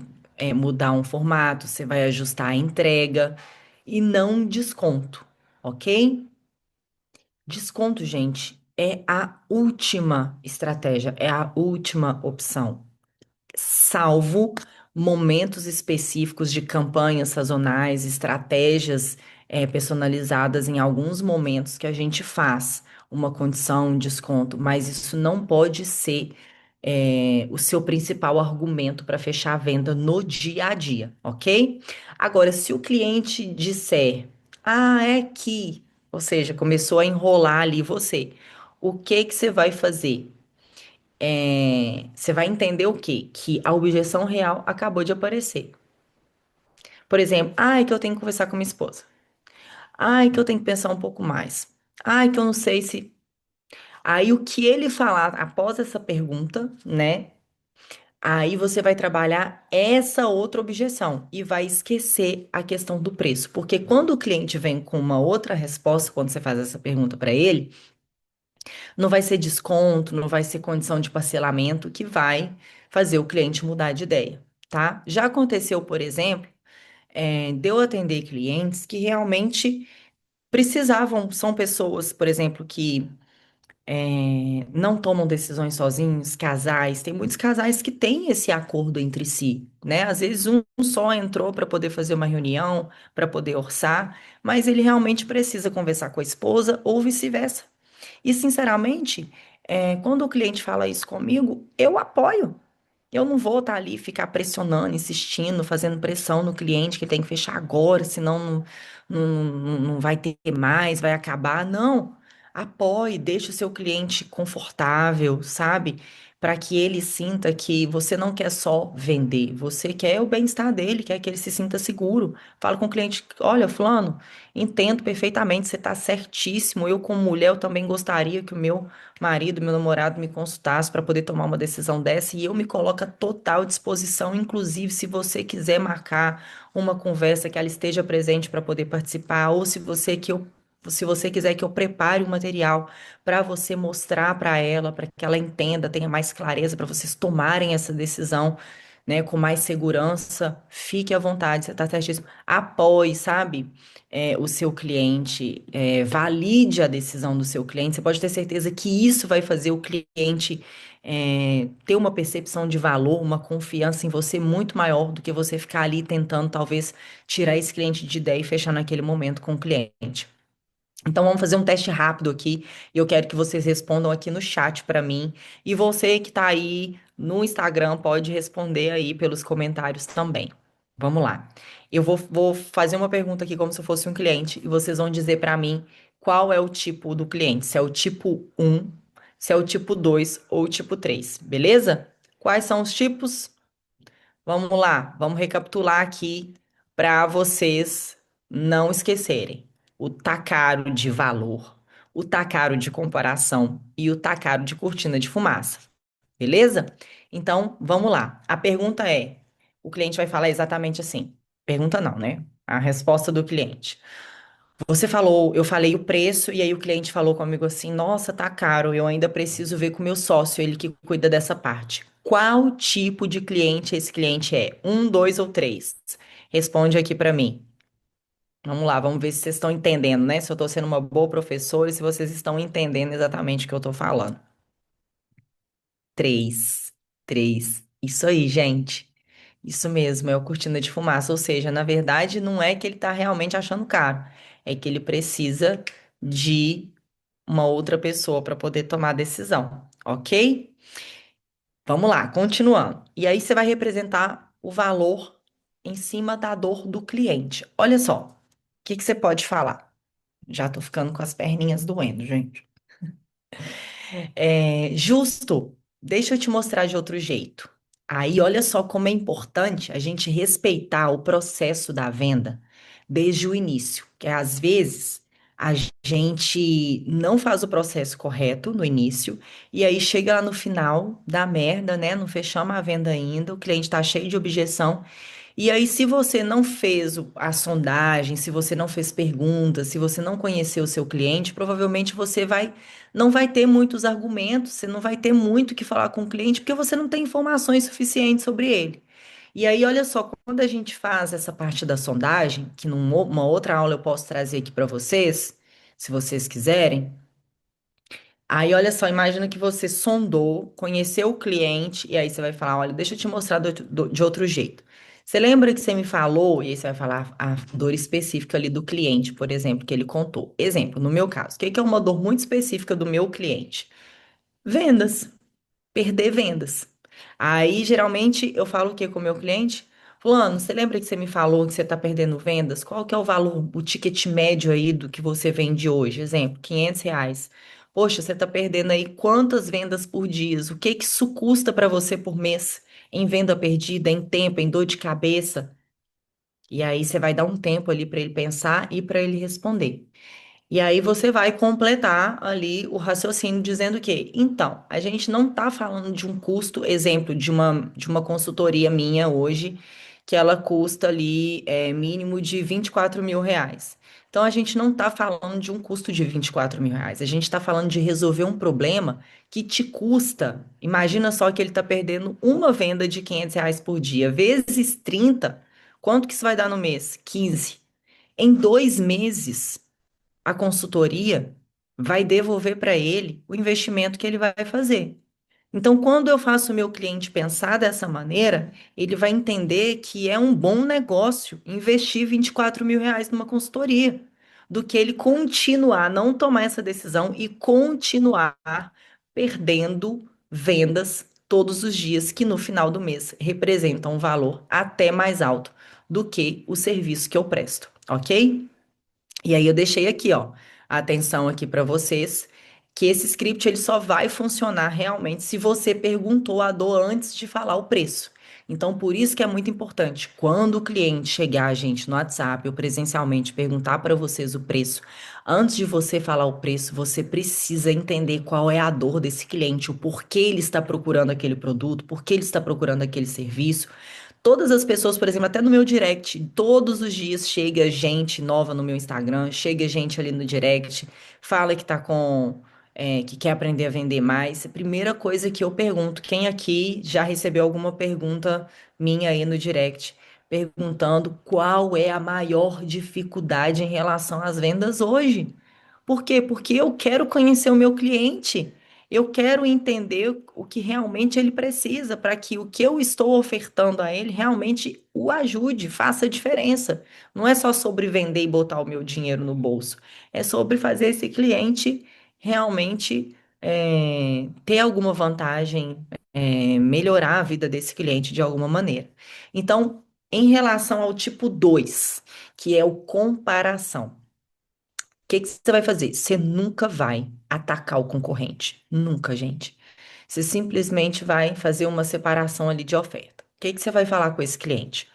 mudar um formato, você vai ajustar a entrega e não desconto, ok? Desconto, gente, é a última estratégia, é a última opção, salvo momentos específicos de campanhas sazonais, estratégias personalizadas em alguns momentos que a gente faz uma condição, um desconto, mas isso não pode ser o seu principal argumento para fechar a venda no dia a dia, ok? Agora, se o cliente disser, é que, ou seja, começou a enrolar ali você, o que que você vai fazer? Você vai entender o quê? Que a objeção real acabou de aparecer. Por exemplo, é que eu tenho que conversar com minha esposa. É que eu tenho que pensar um pouco mais. Que eu não sei se. Aí o que ele falar após essa pergunta, né? Aí você vai trabalhar essa outra objeção e vai esquecer a questão do preço. Porque quando o cliente vem com uma outra resposta, quando você faz essa pergunta para ele, não vai ser desconto, não vai ser condição de parcelamento que vai fazer o cliente mudar de ideia, tá? Já aconteceu, por exemplo, de eu atender clientes que realmente precisavam, são pessoas, por exemplo, que não tomam decisões sozinhos, casais, tem muitos casais que têm esse acordo entre si, né? Às vezes um só entrou para poder fazer uma reunião, para poder orçar, mas ele realmente precisa conversar com a esposa ou vice-versa. E, sinceramente, quando o cliente fala isso comigo, eu apoio. Eu não vou estar ali ficar pressionando, insistindo, fazendo pressão no cliente que tem que fechar agora, senão não vai ter mais, vai acabar. Não. Apoie, deixe o seu cliente confortável, sabe? Para que ele sinta que você não quer só vender, você quer o bem-estar dele, quer que ele se sinta seguro. Fala com o cliente: olha, fulano, entendo perfeitamente, você está certíssimo. Eu, como mulher, eu também gostaria que o meu marido, meu namorado me consultasse para poder tomar uma decisão dessa e eu me coloco à total disposição, inclusive se você quiser marcar uma conversa que ela esteja presente para poder participar, ou se você quiser que eu prepare um material para você mostrar para ela, para que ela entenda, tenha mais clareza, para vocês tomarem essa decisão, né, com mais segurança, fique à vontade, você está certíssimo. Apoie, sabe? O seu cliente, valide a decisão do seu cliente. Você pode ter certeza que isso vai fazer o cliente ter uma percepção de valor, uma confiança em você muito maior do que você ficar ali tentando, talvez, tirar esse cliente de ideia e fechar naquele momento com o cliente. Então vamos fazer um teste rápido aqui e eu quero que vocês respondam aqui no chat para mim. E você que tá aí no Instagram pode responder aí pelos comentários também. Vamos lá. Eu vou fazer uma pergunta aqui como se eu fosse um cliente e vocês vão dizer para mim qual é o tipo do cliente, se é o tipo um, se é o tipo 2 ou o tipo 3, beleza? Quais são os tipos? Vamos lá, vamos recapitular aqui para vocês não esquecerem. O tá caro de valor, o tá caro de comparação e o tá caro de cortina de fumaça. Beleza? Então, vamos lá. A pergunta é: o cliente vai falar exatamente assim. Pergunta não, né? A resposta do cliente. Você falou, eu falei o preço, e aí o cliente falou comigo assim: Nossa, tá caro, eu ainda preciso ver com o meu sócio, ele que cuida dessa parte. Qual tipo de cliente esse cliente é? Um, dois ou três? Responde aqui pra mim. Vamos lá, vamos ver se vocês estão entendendo, né? Se eu tô sendo uma boa professora e se vocês estão entendendo exatamente o que eu tô falando. Três, três. Isso aí, gente. Isso mesmo, é o cortina de fumaça. Ou seja, na verdade, não é que ele tá realmente achando caro, é que ele precisa de uma outra pessoa para poder tomar a decisão, ok? Vamos lá, continuando. E aí você vai representar o valor em cima da dor do cliente. Olha só, o que que você pode falar? Já tô ficando com as perninhas doendo, gente. Justo, deixa eu te mostrar de outro jeito. Aí, olha só como é importante a gente respeitar o processo da venda desde o início, que às vezes a gente não faz o processo correto no início e aí chega lá no final, dá merda, né? Não fechamos a venda ainda, o cliente tá cheio de objeção. E aí, se você não fez a sondagem, se você não fez perguntas, se você não conheceu o seu cliente, provavelmente você não vai ter muitos argumentos, você não vai ter muito o que falar com o cliente, porque você não tem informações suficientes sobre ele. E aí, olha só, quando a gente faz essa parte da sondagem, que numa outra aula eu posso trazer aqui para vocês, se vocês quiserem. Aí, olha só, imagina que você sondou, conheceu o cliente, e aí você vai falar: olha, deixa eu te mostrar de outro jeito. Você lembra que você me falou, e aí você vai falar a dor específica ali do cliente, por exemplo, que ele contou. Exemplo, no meu caso, o que que é uma dor muito específica do meu cliente? Vendas, perder vendas. Aí, geralmente, eu falo o que com o meu cliente? Fulano, você lembra que você me falou que você está perdendo vendas? Qual que é o valor, o ticket médio aí do que você vende hoje? Exemplo, R$ 500. Poxa, você está perdendo aí quantas vendas por dia? O que que isso custa para você por mês? Em venda perdida, em tempo, em dor de cabeça? E aí você vai dar um tempo ali para ele pensar e para ele responder. E aí você vai completar ali o raciocínio dizendo que, então, a gente não está falando de um custo, exemplo, de uma consultoria minha hoje, que ela custa ali mínimo de R$ 24.000. Então, a gente não está falando de um custo de R$ 24.000. A gente está falando de resolver um problema que te custa. Imagina só que ele está perdendo uma venda de R$ 500 por dia, vezes 30. Quanto que isso vai dar no mês? 15. Em 2 meses a consultoria vai devolver para ele o investimento que ele vai fazer. Então, quando eu faço o meu cliente pensar dessa maneira, ele vai entender que é um bom negócio investir R$ 24.000 numa consultoria, do que ele continuar, não tomar essa decisão e continuar perdendo vendas todos os dias, que no final do mês representam um valor até mais alto do que o serviço que eu presto, ok? E aí eu deixei aqui, ó, a atenção aqui para vocês, que esse script ele só vai funcionar realmente se você perguntou a dor antes de falar o preço. Então, por isso que é muito importante, quando o cliente chegar a gente no WhatsApp ou presencialmente perguntar para vocês o preço, antes de você falar o preço, você precisa entender qual é a dor desse cliente, o porquê ele está procurando aquele produto, porquê ele está procurando aquele serviço. Todas as pessoas, por exemplo, até no meu direct, todos os dias chega gente nova no meu Instagram, chega gente ali no direct, fala que que quer aprender a vender mais. A primeira coisa que eu pergunto, quem aqui já recebeu alguma pergunta minha aí no direct, perguntando qual é a maior dificuldade em relação às vendas hoje? Por quê? Porque eu quero conhecer o meu cliente. Eu quero entender o que realmente ele precisa para que o que eu estou ofertando a ele realmente o ajude, faça diferença. Não é só sobre vender e botar o meu dinheiro no bolso, é sobre fazer esse cliente realmente ter alguma vantagem, melhorar a vida desse cliente de alguma maneira. Então, em relação ao tipo 2, que é o comparação. Que você vai fazer? Você nunca vai atacar o concorrente. Nunca, gente. Você simplesmente vai fazer uma separação ali de oferta. O que você vai falar com esse cliente?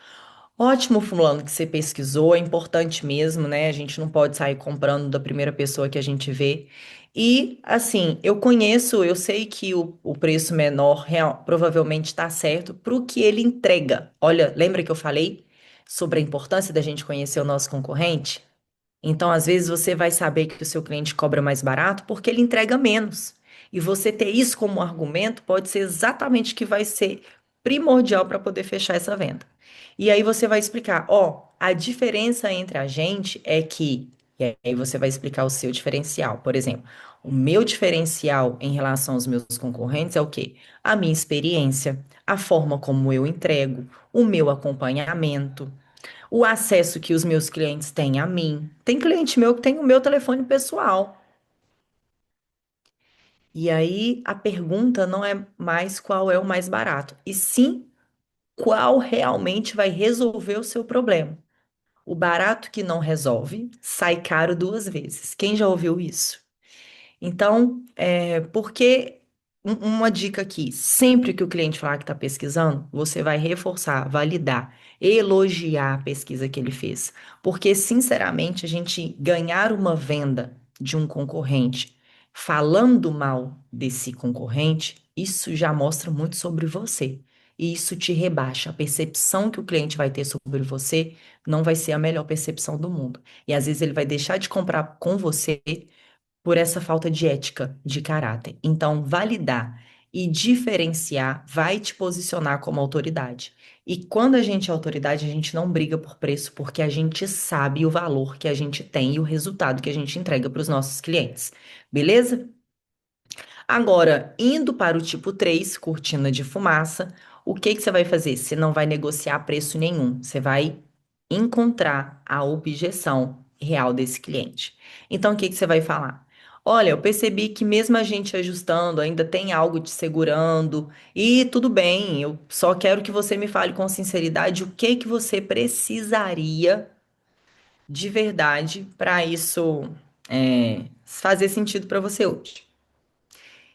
Ótimo, fulano, que você pesquisou, é importante mesmo, né? A gente não pode sair comprando da primeira pessoa que a gente vê. E, assim, eu sei que o preço menor provavelmente está certo para o que ele entrega. Olha, lembra que eu falei sobre a importância da gente conhecer o nosso concorrente? Então, às vezes, você vai saber que o seu cliente cobra mais barato porque ele entrega menos. E você ter isso como argumento pode ser exatamente o que vai ser primordial para poder fechar essa venda. E aí você vai explicar, ó, a diferença entre a gente é que, e aí você vai explicar o seu diferencial. Por exemplo, o meu diferencial em relação aos meus concorrentes é o quê? A minha experiência, a forma como eu entrego, o meu acompanhamento, o acesso que os meus clientes têm a mim. Tem cliente meu que tem o meu telefone pessoal. E aí a pergunta não é mais qual é o mais barato, e sim qual realmente vai resolver o seu problema. O barato que não resolve sai caro duas vezes. Quem já ouviu isso? Então, porque uma dica aqui, sempre que o cliente falar que está pesquisando, você vai reforçar, validar, elogiar a pesquisa que ele fez. Porque, sinceramente, a gente ganhar uma venda de um concorrente falando mal desse concorrente, isso já mostra muito sobre você. E isso te rebaixa. A percepção que o cliente vai ter sobre você não vai ser a melhor percepção do mundo. E às vezes ele vai deixar de comprar com você por essa falta de ética, de caráter. Então, validar e diferenciar vai te posicionar como autoridade. E quando a gente é autoridade, a gente não briga por preço, porque a gente sabe o valor que a gente tem e o resultado que a gente entrega para os nossos clientes. Beleza? Agora, indo para o tipo 3, cortina de fumaça, o que que você vai fazer? Você não vai negociar preço nenhum, você vai encontrar a objeção real desse cliente. Então, o que que você vai falar? Olha, eu percebi que mesmo a gente ajustando, ainda tem algo te segurando, e tudo bem, eu só quero que você me fale com sinceridade o que que você precisaria de verdade para isso fazer sentido para você hoje.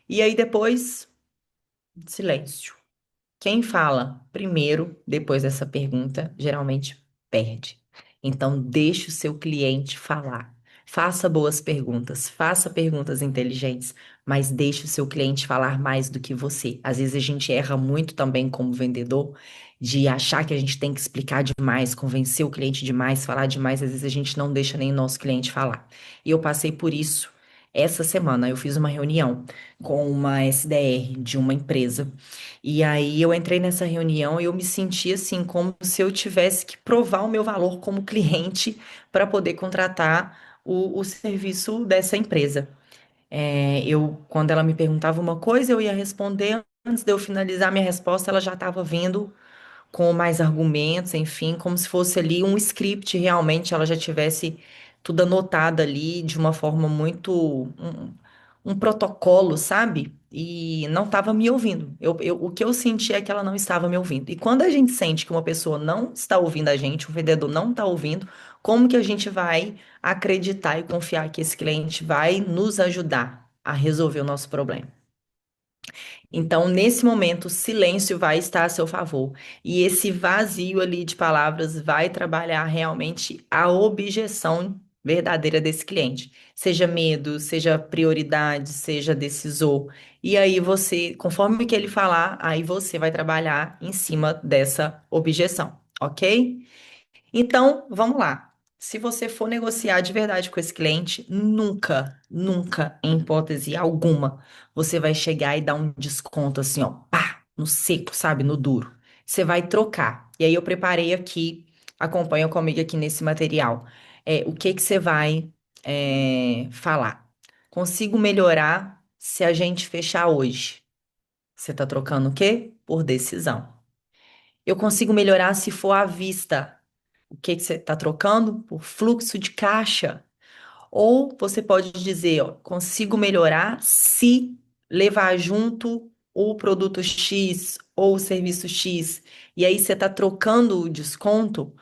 E aí depois silêncio. Quem fala primeiro, depois dessa pergunta, geralmente perde. Então, deixe o seu cliente falar. Faça boas perguntas, faça perguntas inteligentes, mas deixe o seu cliente falar mais do que você. Às vezes a gente erra muito também como vendedor, de achar que a gente tem que explicar demais, convencer o cliente demais, falar demais. Às vezes a gente não deixa nem o nosso cliente falar. E eu passei por isso essa semana. Eu fiz uma reunião com uma SDR de uma empresa. E aí eu entrei nessa reunião e eu me senti assim, como se eu tivesse que provar o meu valor como cliente para poder contratar o serviço dessa empresa. Quando ela me perguntava uma coisa, eu ia responder. Antes de eu finalizar minha resposta, ela já estava vindo com mais argumentos, enfim, como se fosse ali um script, realmente ela já tivesse tudo anotado ali de uma forma muito um protocolo, sabe? E não estava me ouvindo. O que eu senti é que ela não estava me ouvindo. E quando a gente sente que uma pessoa não está ouvindo a gente, o vendedor não está ouvindo, como que a gente vai acreditar e confiar que esse cliente vai nos ajudar a resolver o nosso problema? Então, nesse momento, o silêncio vai estar a seu favor. E esse vazio ali de palavras vai trabalhar realmente a objeção verdadeira desse cliente. Seja medo, seja prioridade, seja decisor. E aí você, conforme o que ele falar, aí você vai trabalhar em cima dessa objeção, ok? Então, vamos lá. Se você for negociar de verdade com esse cliente, nunca, nunca, em hipótese alguma, você vai chegar e dar um desconto assim, ó, pá, no seco, sabe, no duro. Você vai trocar. E aí eu preparei aqui, acompanha comigo aqui nesse material. O que que você vai falar? Consigo melhorar. Se a gente fechar hoje, você está trocando o quê? Por decisão. Eu consigo melhorar se for à vista. O que que você está trocando? Por fluxo de caixa. Ou você pode dizer, ó, consigo melhorar se levar junto o produto X ou o serviço X. E aí você está trocando o desconto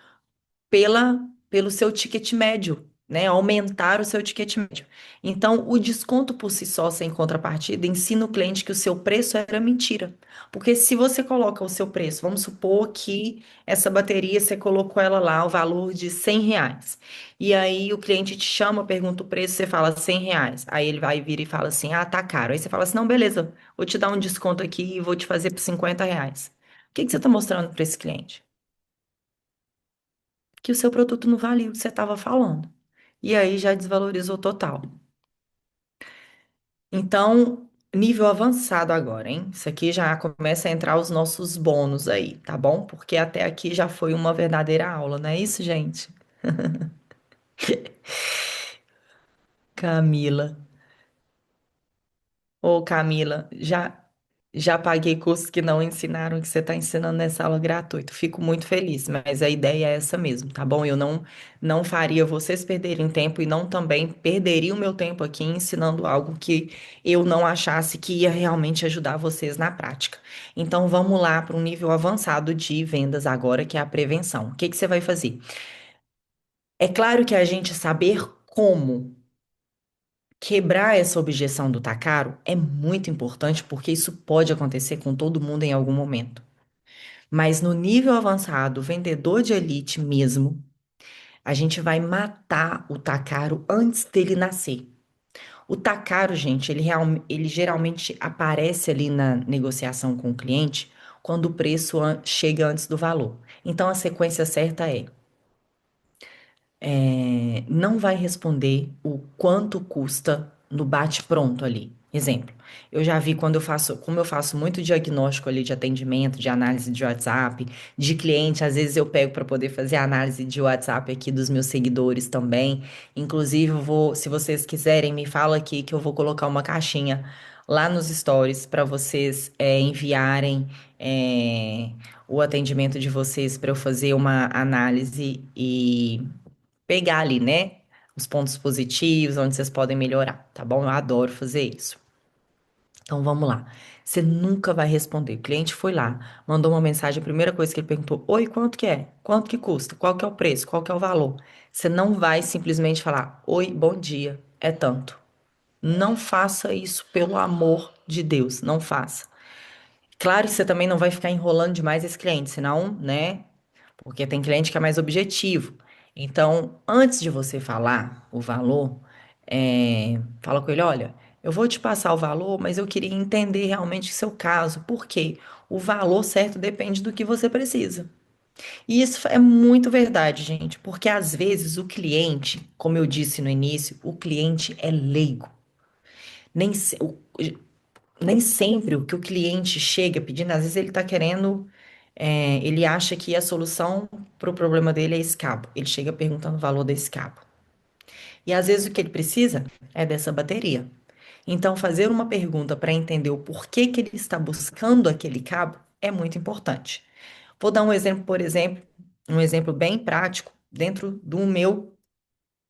pelo seu ticket médio, né? Aumentar o seu ticket médio. Então, o desconto por si só, sem contrapartida, ensina o cliente que o seu preço era mentira. Porque se você coloca o seu preço, vamos supor que essa bateria você colocou ela lá, o valor de R$ 100. E aí o cliente te chama, pergunta o preço, você fala R$ 100. Aí ele vai vir e fala assim: ah, tá caro. Aí você fala assim: não, beleza, vou te dar um desconto aqui e vou te fazer por R$ 50. O que que você está mostrando para esse cliente? Que o seu produto não valia o que você estava falando. E aí já desvalorizou total. Então, nível avançado agora, hein? Isso aqui já começa a entrar os nossos bônus aí, tá bom? Porque até aqui já foi uma verdadeira aula, não é isso, gente? Camila. Ô, Camila, já paguei cursos que não ensinaram o que você está ensinando nessa aula gratuita. Fico muito feliz, mas a ideia é essa mesmo, tá bom? Eu não faria vocês perderem tempo e não também perderia o meu tempo aqui ensinando algo que eu não achasse que ia realmente ajudar vocês na prática. Então vamos lá para um nível avançado de vendas agora, que é a prevenção. O que que você vai fazer? É claro que a gente saber como quebrar essa objeção do tá caro é muito importante porque isso pode acontecer com todo mundo em algum momento. Mas no nível avançado, vendedor de elite mesmo, a gente vai matar o tá caro antes dele nascer. O tá caro, gente, ele geralmente aparece ali na negociação com o cliente quando o preço chega antes do valor. Então a sequência certa é não vai responder o quanto custa no bate-pronto ali. Exemplo, eu já vi quando eu faço, como eu faço muito diagnóstico ali de atendimento, de análise de WhatsApp, de cliente, às vezes eu pego para poder fazer análise de WhatsApp aqui dos meus seguidores também. Inclusive, eu vou, se vocês quiserem, me fala aqui que eu vou colocar uma caixinha lá nos stories para vocês enviarem o atendimento de vocês para eu fazer uma análise e pegar ali, né? Os pontos positivos, onde vocês podem melhorar, tá bom? Eu adoro fazer isso. Então vamos lá. Você nunca vai responder. O cliente foi lá, mandou uma mensagem, a primeira coisa que ele perguntou: oi, quanto que é? Quanto que custa? Qual que é o preço? Qual que é o valor? Você não vai simplesmente falar: oi, bom dia, é tanto. Não faça isso, pelo amor de Deus, não faça. Claro que você também não vai ficar enrolando demais esse cliente, senão, né? Porque tem cliente que é mais objetivo. Então, antes de você falar o valor, fala com ele, olha, eu vou te passar o valor, mas eu queria entender realmente o seu caso, porque o valor certo depende do que você precisa. E isso é muito verdade, gente, porque às vezes o cliente, como eu disse no início, o cliente é leigo. Nem, se- o- Nem sempre o que o cliente chega pedindo, às vezes ele está querendo, ele acha que a solução para o problema dele é esse cabo. Ele chega perguntando o valor desse cabo. E às vezes o que ele precisa é dessa bateria. Então, fazer uma pergunta para entender o porquê que ele está buscando aquele cabo é muito importante. Vou dar um exemplo, por exemplo, um exemplo bem prático dentro do meu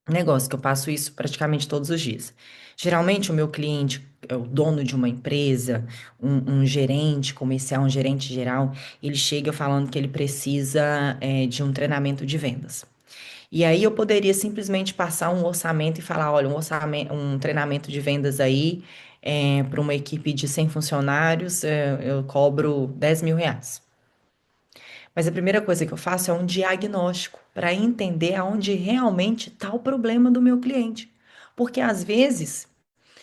negócio, que eu passo isso praticamente todos os dias. Geralmente, o meu cliente é o dono de uma empresa, um gerente comercial, um gerente geral, ele chega falando que ele precisa, de um treinamento de vendas. E aí eu poderia simplesmente passar um orçamento e falar, olha, um treinamento de vendas aí, para uma equipe de 100 funcionários, eu cobro R$ 10.000. Mas a primeira coisa que eu faço é um diagnóstico para entender aonde realmente está o problema do meu cliente. Porque às vezes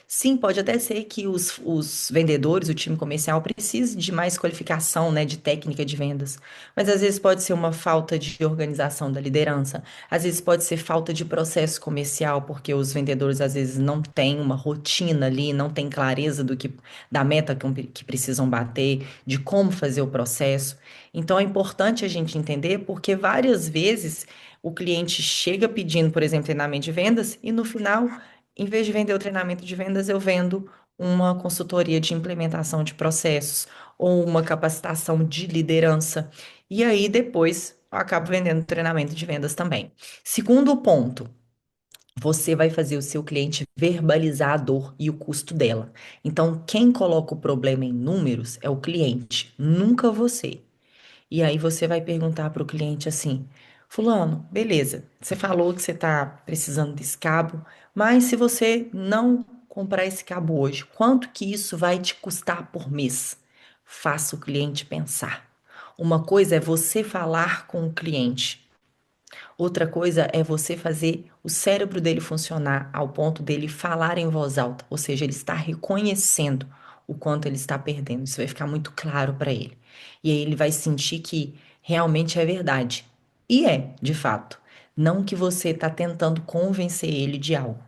sim, pode até ser que os vendedores, o time comercial, precise de mais qualificação, né, de técnica de vendas. Mas às vezes pode ser uma falta de organização da liderança, às vezes pode ser falta de processo comercial, porque os vendedores às vezes não têm uma rotina ali, não têm clareza da meta que precisam bater, de como fazer o processo. Então é importante a gente entender, porque várias vezes o cliente chega pedindo, por exemplo, treinamento de vendas, e no final em vez de vender o treinamento de vendas, eu vendo uma consultoria de implementação de processos ou uma capacitação de liderança. E aí depois eu acabo vendendo treinamento de vendas também. Segundo ponto, você vai fazer o seu cliente verbalizar a dor e o custo dela. Então, quem coloca o problema em números é o cliente, nunca você. E aí você vai perguntar para o cliente assim: Fulano, beleza, você falou que você está precisando desse cabo, mas se você não comprar esse cabo hoje, quanto que isso vai te custar por mês? Faça o cliente pensar. Uma coisa é você falar com o cliente. Outra coisa é você fazer o cérebro dele funcionar ao ponto dele falar em voz alta, ou seja, ele está reconhecendo o quanto ele está perdendo. Isso vai ficar muito claro para ele. E aí ele vai sentir que realmente é verdade. E é, de fato. Não que você está tentando convencer ele de algo.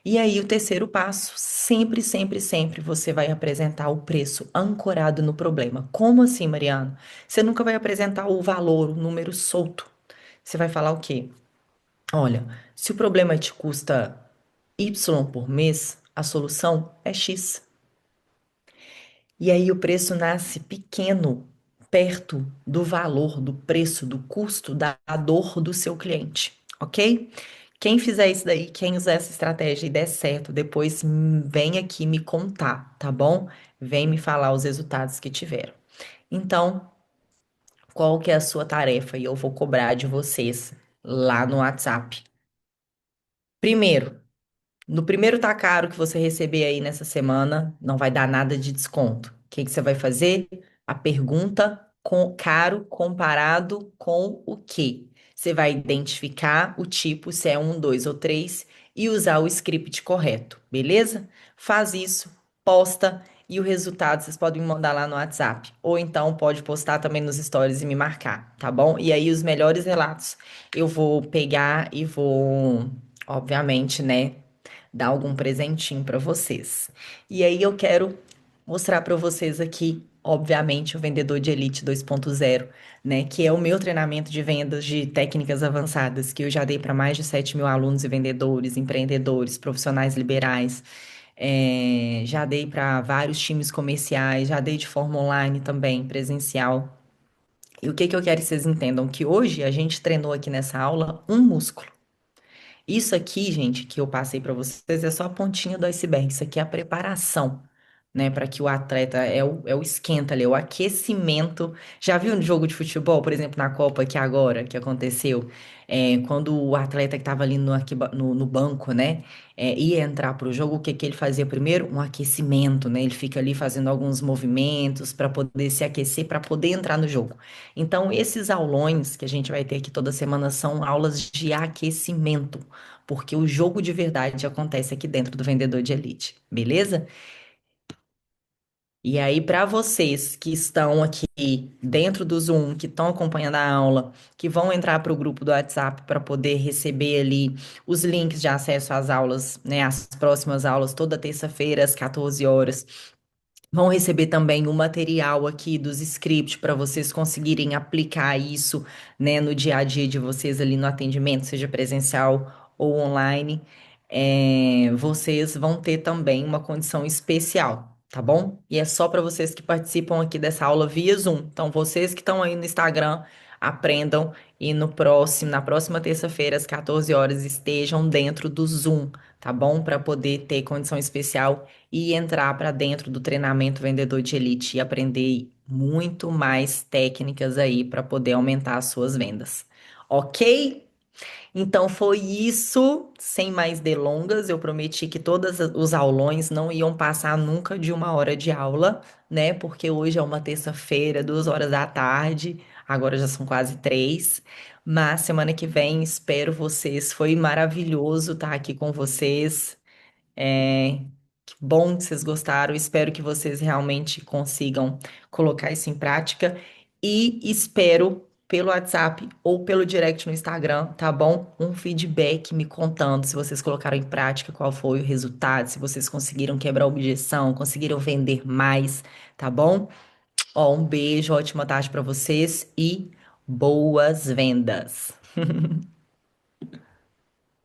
E aí, o terceiro passo, sempre, sempre, sempre você vai apresentar o preço ancorado no problema. Como assim, Mariano? Você nunca vai apresentar o valor, o número solto. Você vai falar o quê? Olha, se o problema te custa Y por mês, a solução é X. E aí o preço nasce pequeno, perto do valor, do preço, do custo, da dor do seu cliente, ok? Quem fizer isso daí, quem usar essa estratégia e der certo, depois vem aqui me contar, tá bom? Vem me falar os resultados que tiveram. Então, qual que é a sua tarefa? E eu vou cobrar de vocês lá no WhatsApp. Primeiro, no primeiro tá caro que você receber aí nessa semana, não vai dar nada de desconto. O que que você vai fazer? A pergunta com caro comparado com o quê? Você vai identificar o tipo, se é um, dois ou três, e usar o script correto, beleza? Faz isso, posta e o resultado vocês podem me mandar lá no WhatsApp. Ou então pode postar também nos stories e me marcar, tá bom? E aí os melhores relatos eu vou pegar e vou, obviamente, né? Dar algum presentinho para vocês. E aí eu quero mostrar para vocês aqui, obviamente, o Vendedor de Elite 2.0, né? Que é o meu treinamento de vendas de técnicas avançadas, que eu já dei para mais de 7 mil alunos e vendedores, empreendedores, profissionais liberais. Já dei para vários times comerciais, já dei de forma online também, presencial. E o que que eu quero que vocês entendam? Que hoje a gente treinou aqui nessa aula um músculo. Isso aqui, gente, que eu passei para vocês é só a pontinha do iceberg. Isso aqui é a preparação, né, para que o atleta é o esquenta ali, é o aquecimento. Já viu no jogo de futebol, por exemplo, na Copa que agora que aconteceu, quando o atleta que estava ali no banco, né, ia entrar para o jogo, o que que ele fazia primeiro? Um aquecimento, né? Ele fica ali fazendo alguns movimentos para poder se aquecer, para poder entrar no jogo. Então, esses aulões que a gente vai ter aqui toda semana são aulas de aquecimento, porque o jogo de verdade acontece aqui dentro do Vendedor de Elite, beleza? E aí, para vocês que estão aqui dentro do Zoom, que estão acompanhando a aula, que vão entrar para o grupo do WhatsApp para poder receber ali os links de acesso às aulas, né? As próximas aulas, toda terça-feira, às 14 horas. Vão receber também o material aqui dos scripts para vocês conseguirem aplicar isso, né, no dia a dia de vocês ali no atendimento, seja presencial ou online. Vocês vão ter também uma condição especial, tá bom? E é só para vocês que participam aqui dessa aula via Zoom. Então, vocês que estão aí no Instagram, aprendam e na próxima terça-feira, às 14 horas, estejam dentro do Zoom, tá bom? Para poder ter condição especial e entrar para dentro do treinamento vendedor de elite e aprender muito mais técnicas aí para poder aumentar as suas vendas. Ok? Então foi isso, sem mais delongas. Eu prometi que todos os aulões não iam passar nunca de 1 hora de aula, né? Porque hoje é uma terça-feira, 2 horas da tarde, agora já são quase três. Mas semana que vem espero vocês. Foi maravilhoso estar aqui com vocês. Que bom que vocês gostaram. Espero que vocês realmente consigam colocar isso em prática. E espero pelo WhatsApp ou pelo direct no Instagram, tá bom? Um feedback me contando se vocês colocaram em prática, qual foi o resultado, se vocês conseguiram quebrar a objeção, conseguiram vender mais, tá bom? Ó, um beijo, ótima tarde para vocês e boas vendas.